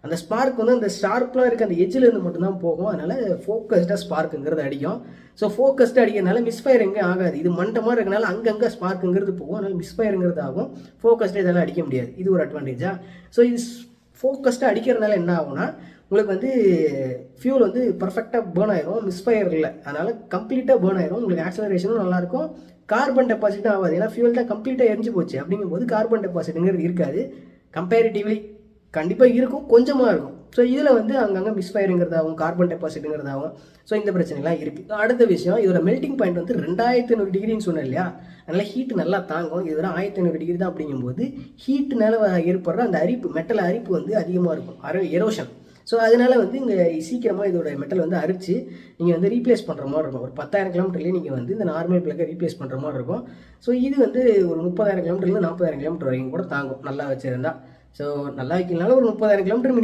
அந்த ஸ்பார்க் வந்து அந்த ஷார்ப்லாம் இருக்க அந்த எஜ்ஜிலேருந்து மட்டும்தான் போகும். அதனால் ஃபோக்கஸ்டாக ஸ்பார்க்குங்கிறது அடிக்கும். ஸோ ஃபோக்கஸ்டாக அடிக்கிறதுனால மிஸ்ஃபயர் எங்கேயும் ஆகாது. இது மண்டமாக இருக்கனால அங்கங்கே ஸ்பார்க்குங்கிறது போகும். அதனால் மிஸ்ஃபயருங்கிறது ஆகும். ஃபோக்கஸ்டாக இதெல்லாம் அடிக்க முடியாது. இது ஒரு அட்வான்டேஜா. ஸோ இது ஃபோக்கஸ்டாக அடிக்கிறதுனால என்ன ஆகும்னா உங்களுக்கு வந்து ஃபியூல் வந்து பர்ஃபெக்டாக பேர்ன் ஆயிரும். மிஸ்ஃபயர் இல்லை, அதனால் கம்ப்ளீட்டாக பேர்ன் ஆயிரும். உங்களுக்கு ஆக்சலரேஷனும் நல்லாயிருக்கும். கார்பன் டெபாசிட்டும் ஆகாது. ஏன்னா ஃபியூல் தான் கம்ப்ளீட்டாக எரிஞ்சு போச்சு. அப்படிங்கும்போது கார்பன் டெபாசிட்டுங்கிறது இருக்காது. கம்பேரிட்டிவ்லி கண்டிப்பாக இருக்கும், கொஞ்சமாக இருக்கும். ஸோ இதில் வந்து அங்கங்கே மிஸ்ஃபயருங்கிறதாகும், கார்பன் டெபாசிட்டுங்கிறதாகும். ஸோ இந்த பிரச்சனைலாம் இருக்குது. அடுத்த விஷயம், இதோட மெல்ட்டிங் பாயிண்ட் வந்து 2500 டிகிரின்னு சொன்னேன் இல்லையா. அதனால் ஹீட் நல்லா தாங்கும். இது வரை 1500 டிகிரி தான். அப்படிங்கும்போது ஹீட்டுனால ஏற்படுற அந்த அரிப்பு, மெட்டல் அரிப்பு வந்து அதிகமாக இருக்கும், எரோஷன். ஸோ அதனால் வந்து இங்கே சீக்கிரமாக இதோட மெட்டல் வந்து அரிச்சு நீங்கள் வந்து ரீப்ளேஸ் பண்ணுற மாதிரி இருக்கும். ஒரு 10,000 கிலோமீட்டர்லேயே நீங்கள் வந்து இந்த நார்மல் பிளக்கை ரீப்ளேஸ் பண்ணுற மாதிரி இருக்கும். ஸோ இது வந்து ஒரு 30,000 கிலோமீட்டர்லேருந்து 40,000 கிலோமீட்டர் வரைக்கும் கூட தாங்கும் நல்லா வச்சுருந்தா. ஸோ நல்லா வைக்கலனால ஒரு 30,000 கிலோமீட்டர்